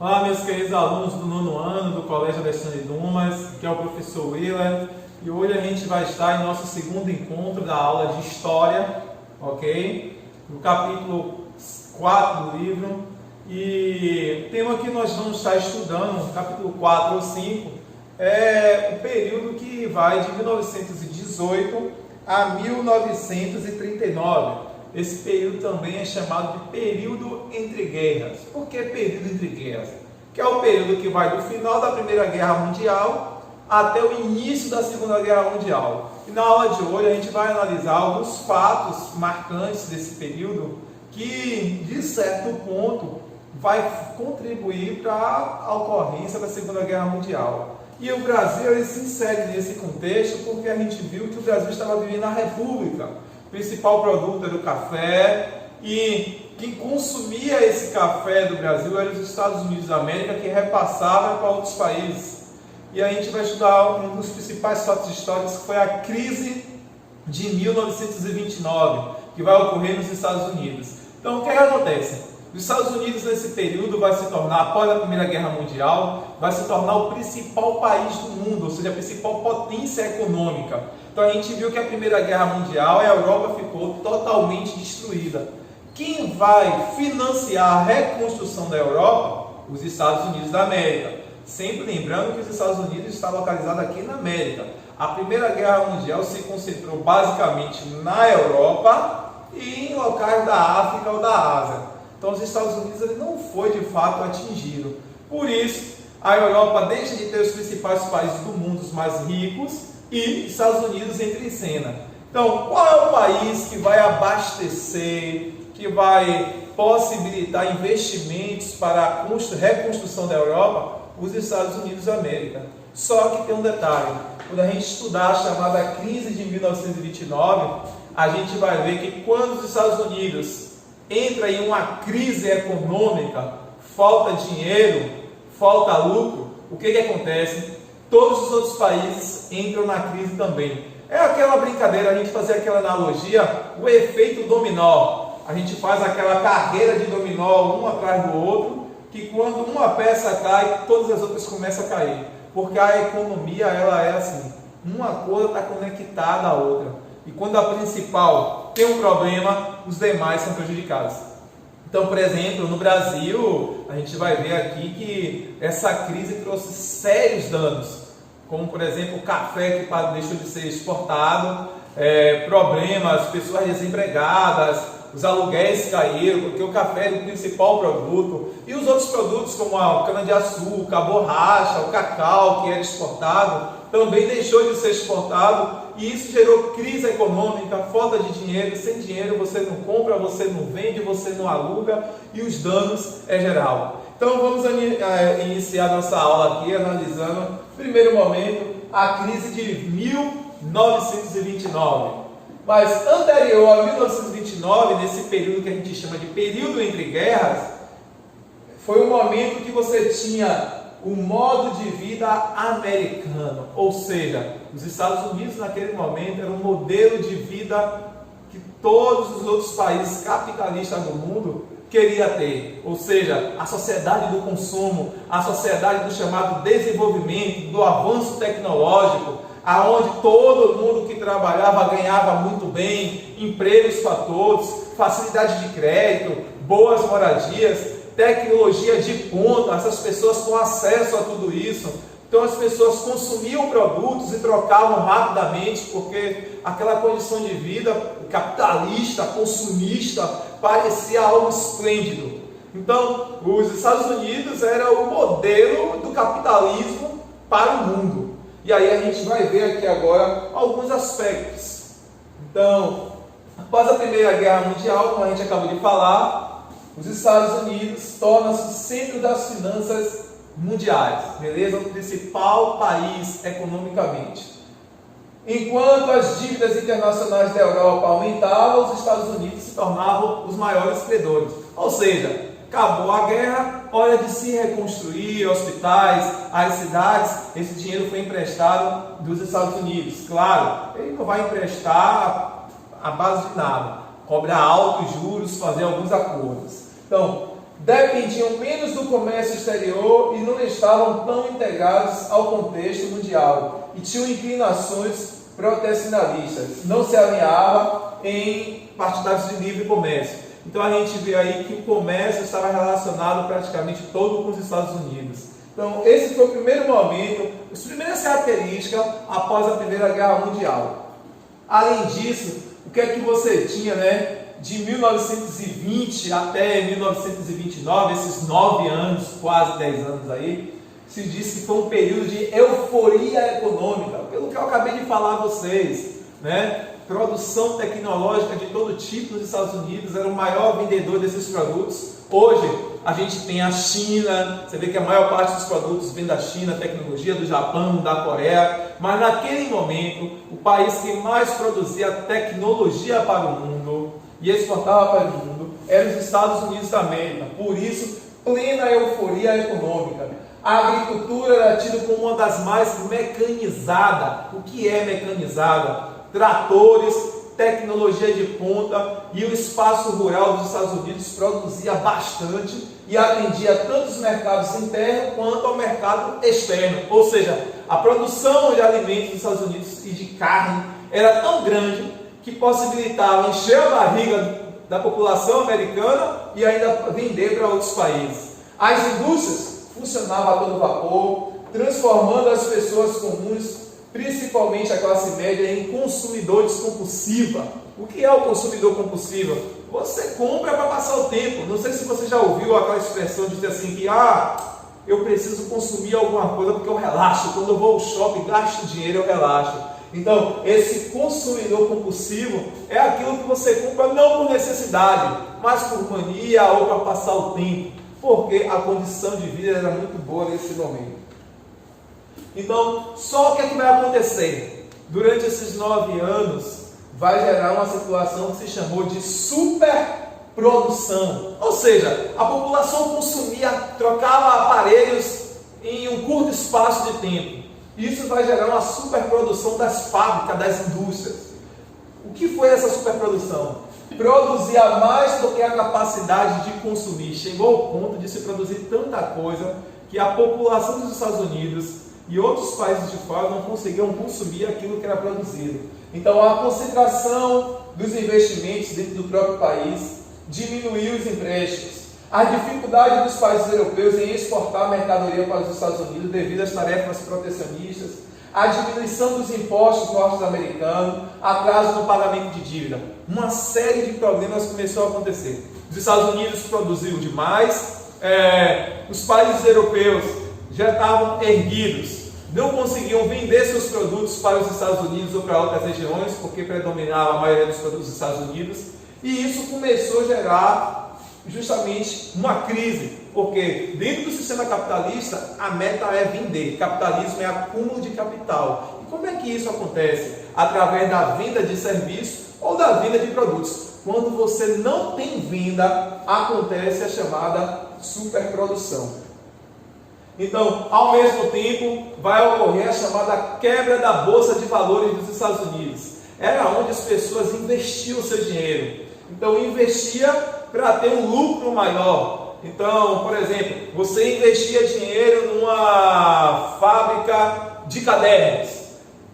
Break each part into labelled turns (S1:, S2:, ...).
S1: Olá, meus queridos alunos do nono ano do Colégio Alexandre Dumas, que é o professor Willer, e hoje a gente vai estar em nosso segundo encontro da aula de História, ok? No capítulo 4 do livro, e o tema que nós vamos estar estudando, capítulo 4 ou 5, é o período que vai de 1918 a 1939. Esse período também é chamado de período entre guerras. Por que período entre guerras? Que é o período que vai do final da Primeira Guerra Mundial até o início da Segunda Guerra Mundial. E na aula de hoje a gente vai analisar alguns fatos marcantes desse período que, de certo ponto, vai contribuir para a ocorrência da Segunda Guerra Mundial. E o Brasil ele se insere nesse contexto porque a gente viu que o Brasil estava vivendo a República. O principal produto era o café, e quem consumia esse café do Brasil eram os Estados Unidos da América, que repassavam para outros países. E a gente vai estudar um dos principais fatos históricos, que foi a crise de 1929, que vai ocorrer nos Estados Unidos. Então, o que acontece? Os Estados Unidos, nesse período, vai se tornar, após a Primeira Guerra Mundial, vai se tornar o principal país do mundo, ou seja, a principal potência econômica. Então a gente viu que a Primeira Guerra Mundial, a Europa ficou totalmente destruída. Quem vai financiar a reconstrução da Europa? Os Estados Unidos da América. Sempre lembrando que os Estados Unidos está localizado aqui na América. A Primeira Guerra Mundial se concentrou basicamente na Europa e em locais da África ou da Ásia. Então os Estados Unidos ele não foi de fato atingido. Por isso, a Europa deixa de ter os principais países do mundo, os mais ricos, e Estados Unidos entra em cena. Então, qual é o país que vai abastecer, que vai possibilitar investimentos para a reconstrução da Europa? Os Estados Unidos da América. Só que tem um detalhe: quando a gente estudar a chamada crise de 1929, a gente vai ver que quando os Estados Unidos entra em uma crise econômica, falta dinheiro, falta lucro, o que acontece? Todos os outros países entram na crise também. É aquela brincadeira, a gente fazer aquela analogia, o efeito dominó. A gente faz aquela carreira de dominó um atrás do outro, que quando uma peça cai, todas as outras começam a cair. Porque a economia ela é assim, uma coisa está conectada à outra. E quando a principal tem um problema, os demais são prejudicados. Então, por exemplo, no Brasil, a gente vai ver aqui que essa crise trouxe sérios danos, como, por exemplo, o café que deixou de ser exportado, problemas, pessoas desempregadas, os aluguéis caíram, porque o café era o principal produto, e os outros produtos, como a cana-de-açúcar, a borracha, o cacau, que era exportado, também deixou de ser exportado, e isso gerou crise econômica, falta de dinheiro. Sem dinheiro você não compra, você não vende, você não aluga, e os danos é geral. Então vamos iniciar nossa aula aqui analisando, primeiro momento, a crise de 1929. Mas anterior a 1929, nesse período que a gente chama de período entre guerras, foi um momento que você tinha o modo de vida americano, ou seja, os Estados Unidos naquele momento era um modelo de vida que todos os outros países capitalistas do mundo queria ter, ou seja, a sociedade do consumo, a sociedade do chamado desenvolvimento, do avanço tecnológico, aonde todo mundo que trabalhava ganhava muito bem, empregos para todos, facilidade de crédito, boas moradias, tecnologia de ponta, essas pessoas com acesso a tudo isso. Então as pessoas consumiam produtos e trocavam rapidamente, porque aquela condição de vida capitalista, consumista, parecia algo esplêndido. Então os Estados Unidos era o modelo do capitalismo para o mundo. E aí a gente vai ver aqui agora alguns aspectos. Então, após a Primeira Guerra Mundial, como a gente acabou de falar, os Estados Unidos tornam-se o centro das finanças mundiais, beleza? O principal país economicamente. Enquanto as dívidas internacionais da Europa aumentavam, os Estados Unidos se tornavam os maiores credores. Ou seja, acabou a guerra, hora de se reconstruir hospitais, as cidades, esse dinheiro foi emprestado dos Estados Unidos. Claro, ele não vai emprestar a base de nada, cobrar altos juros, fazer alguns acordos. Então, dependiam menos do comércio exterior e não estavam tão integrados ao contexto mundial e tinham inclinações protecionalistas, não se alinhava em partidários de livre comércio. Então a gente vê aí que o comércio estava relacionado praticamente todo com os Estados Unidos. Então esse foi o primeiro momento, as primeiras características após a Primeira Guerra Mundial. Além disso, o que é que você tinha, né? De 1920 até 1929, esses 9 anos, quase 10 anos aí, se diz que foi um período de euforia econômica, pelo que eu acabei de falar a vocês, né? Produção tecnológica de todo tipo nos Estados Unidos, era o maior vendedor desses produtos. Hoje a gente tem a China, você vê que a maior parte dos produtos vem da China, tecnologia do Japão, da Coreia, mas naquele momento o país que mais produzia tecnologia para o mundo e exportava para o mundo eram os Estados Unidos da América. Por isso, plena euforia econômica. A agricultura era tida como uma das mais mecanizadas. O que é mecanizada? Tratores, tecnologia de ponta, e o espaço rural dos Estados Unidos produzia bastante e atendia tanto os mercados internos quanto ao mercado externo. Ou seja, a produção de alimentos dos Estados Unidos e de carne era tão grande que possibilitava encher a barriga da população americana e ainda vender para outros países. As indústrias funcionavam a todo vapor, transformando as pessoas comuns, principalmente a classe média, em consumidores compulsivos. O que é o consumidor compulsivo? Você compra para passar o tempo. Não sei se você já ouviu aquela expressão de dizer assim que eu preciso consumir alguma coisa porque eu relaxo. Quando eu vou ao shopping, gasto dinheiro, eu relaxo. Então, esse consumidor compulsivo é aquilo que você compra não por necessidade, mas por mania ou para passar o tempo, porque a condição de vida era muito boa nesse momento. Então, só o que é que vai acontecer? Durante esses 9 anos, vai gerar uma situação que se chamou de superprodução. Ou seja, a população consumia, trocava aparelhos em um curto espaço de tempo. Isso vai gerar uma superprodução das fábricas, das indústrias. O que foi essa superprodução? Produzia mais do que a capacidade de consumir. Chegou ao ponto de se produzir tanta coisa que a população dos Estados Unidos e outros países de fora não conseguiam consumir aquilo que era produzido. Então a concentração dos investimentos dentro do próprio país diminuiu os empréstimos. A dificuldade dos países europeus em exportar mercadoria para os Estados Unidos devido às tarefas protecionistas, a diminuição dos impostos norte-americanos, atraso no pagamento de dívida. Uma série de problemas começou a acontecer. Os Estados Unidos produziam demais, os países europeus já estavam erguidos, não conseguiam vender seus produtos para os Estados Unidos ou para outras regiões, porque predominava a maioria dos produtos dos Estados Unidos, e isso começou a gerar justamente uma crise, porque dentro do sistema capitalista a meta é vender. Capitalismo é acúmulo de capital. E como é que isso acontece? Através da venda de serviços ou da venda de produtos. Quando você não tem venda, acontece a chamada superprodução. Então, ao mesmo tempo, vai ocorrer a chamada quebra da Bolsa de Valores dos Estados Unidos. Era onde as pessoas investiam o seu dinheiro. Então, investia para ter um lucro maior. Então, por exemplo, você investia dinheiro numa fábrica de cadernos.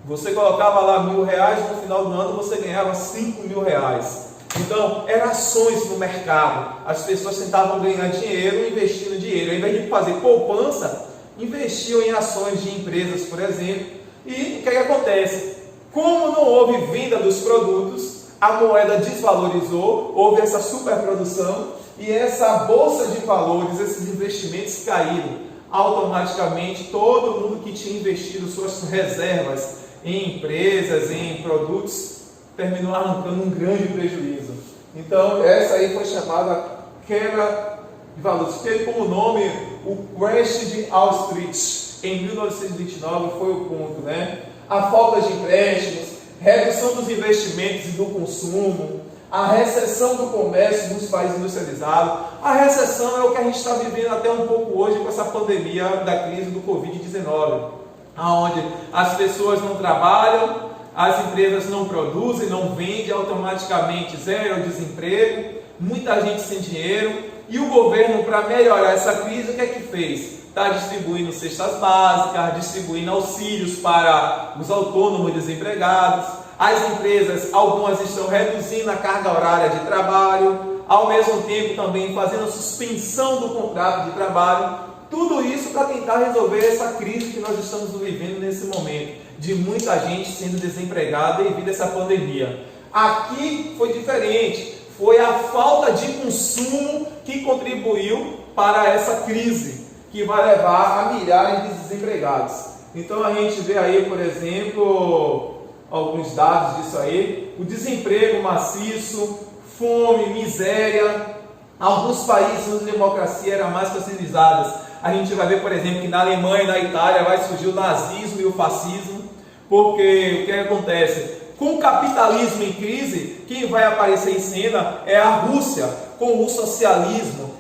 S1: Você colocava lá R$1.000, no final do ano você ganhava R$5.000. Então, eram ações no mercado. As pessoas tentavam ganhar dinheiro investindo dinheiro. Ao invés de fazer poupança, investiam em ações de empresas, por exemplo. E o que acontece? Como não houve venda dos produtos, a moeda desvalorizou, houve essa superprodução e essa bolsa de valores, esses investimentos caíram. Automaticamente, todo mundo que tinha investido suas reservas em empresas, em produtos, terminou arrancando um grande prejuízo. Então, essa aí foi chamada quebra de valores. Teve como nome o Crash de Wall Street, em 1929 foi o ponto, né? A falta de empréstimos, redução dos investimentos e do consumo, a recessão do comércio nos países industrializados. A recessão é o que a gente está vivendo até um pouco hoje com essa pandemia da crise do Covid-19, onde as pessoas não trabalham, as empresas não produzem, não vendem, automaticamente zero desemprego, muita gente sem dinheiro, E o governo, para melhorar essa crise, o que é que fez? Está distribuindo cestas básicas, distribuindo auxílios para os autônomos desempregados. As empresas, algumas estão reduzindo a carga horária de trabalho, ao mesmo tempo também fazendo suspensão do contrato de trabalho. Tudo isso para tentar resolver essa crise que nós estamos vivendo nesse momento, de muita gente sendo desempregada devido a essa pandemia. Aqui foi diferente, foi a falta de consumo que contribuiu para essa crise, que vai levar a milhares de desempregados. Então a gente vê aí, por exemplo, alguns dados disso aí: o desemprego maciço, fome, miséria. Alguns países onde a democracia era mais facilitada. A gente vai ver, por exemplo, que na Alemanha e na Itália vai surgir o nazismo e o fascismo, porque o que acontece? Com o capitalismo em crise, quem vai aparecer em cena é a Rússia, com o socialismo,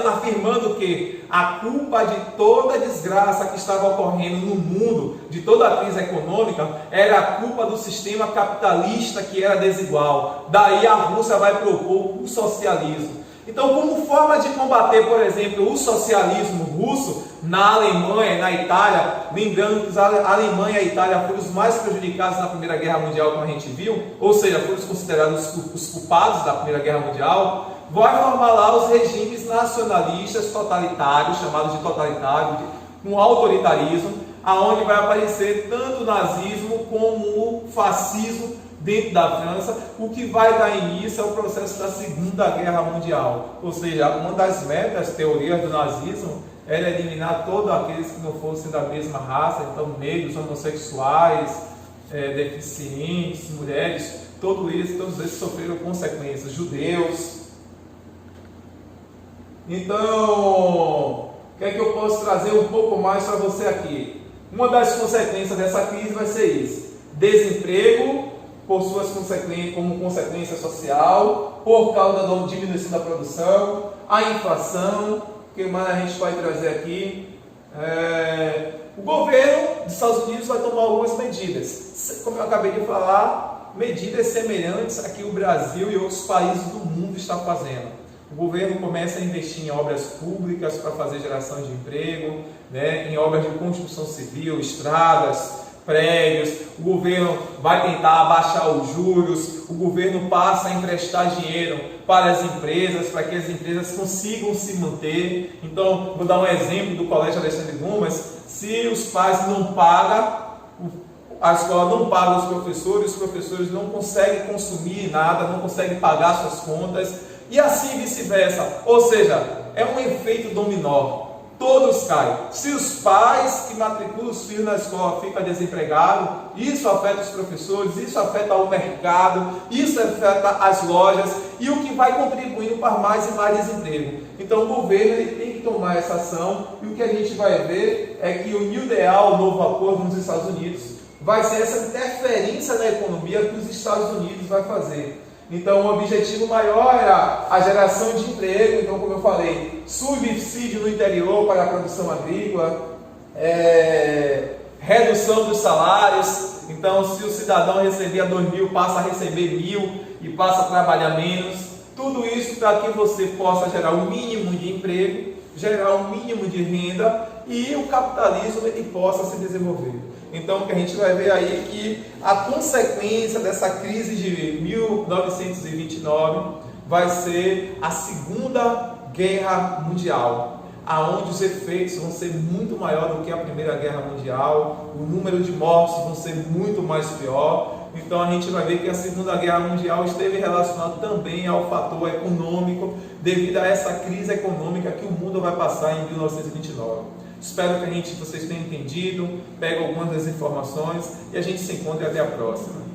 S1: afirmando que a culpa de toda a desgraça que estava ocorrendo no mundo, de toda a crise econômica, era a culpa do sistema capitalista que era desigual. Daí a Rússia vai propor o socialismo. Então, como forma de combater, por exemplo, o socialismo russo na Alemanha e na Itália, lembrando que a Alemanha e a Itália foram os mais prejudicados na Primeira Guerra Mundial, como a gente viu, ou seja, foram considerados os culpados da Primeira Guerra Mundial, vai formar lá os regimes nacionalistas totalitários, chamados de totalitário, com autoritarismo, aonde vai aparecer tanto o nazismo como o fascismo dentro da França, o que vai dar início ao processo da Segunda Guerra Mundial. Ou seja, uma das metas, teorias do nazismo, era eliminar todos aqueles que não fossem da mesma raça, então negros, homossexuais, deficientes, mulheres, todos eles sofreram consequências, judeus. Então, o que é que eu posso trazer um pouco mais para você aqui? Uma das consequências dessa crise vai ser isso: desemprego, por suas consequências, como consequência social, por causa da diminuição da produção, a inflação. O que mais a gente vai trazer aqui? O governo dos Estados Unidos vai tomar algumas medidas, como eu acabei de falar, medidas semelhantes a que o Brasil e outros países do mundo estão fazendo. O governo começa a investir em obras públicas para fazer geração de emprego, em obras de construção civil, estradas, prédios. O governo vai tentar abaixar os juros, o governo passa a emprestar dinheiro para as empresas, para que as empresas consigam se manter. Então, vou dar um exemplo do Colégio Alexandre Dumas: se os pais não pagam, a escola não paga os professores não conseguem consumir nada, não conseguem pagar suas contas, e assim vice-versa. Ou seja, é um efeito dominó. Todos caem. Se os pais que matriculam os filhos na escola ficam desempregados, isso afeta os professores, isso afeta o mercado, isso afeta as lojas, e o que vai contribuindo para mais e mais desemprego. Então o governo tem que tomar essa ação, e o que a gente vai ver é que o New Deal, o novo acordo nos Estados Unidos, vai ser essa interferência na economia que os Estados Unidos vai fazer. Então, o objetivo maior era a geração de emprego. Então, como eu falei, subsídio no interior para a produção agrícola, redução dos salários. Então, se o cidadão recebia 2.000, passa a receber 1.000 e passa a trabalhar menos. Tudo isso para que você possa gerar um mínimo de emprego, gerar um mínimo de renda e o capitalismo ele possa se desenvolver. Então, o que a gente vai ver aí é que a consequência dessa crise de 1929 vai ser a Segunda Guerra Mundial, aonde os efeitos vão ser muito maior do que a Primeira Guerra Mundial, o número de mortos vão ser muito mais pior. Então a gente vai ver que a Segunda Guerra Mundial esteve relacionada também ao fator econômico, devido a essa crise econômica que o mundo vai passar em 1929. Espero que vocês tenham entendido, peguem algumas das informações e a gente se encontre até a próxima.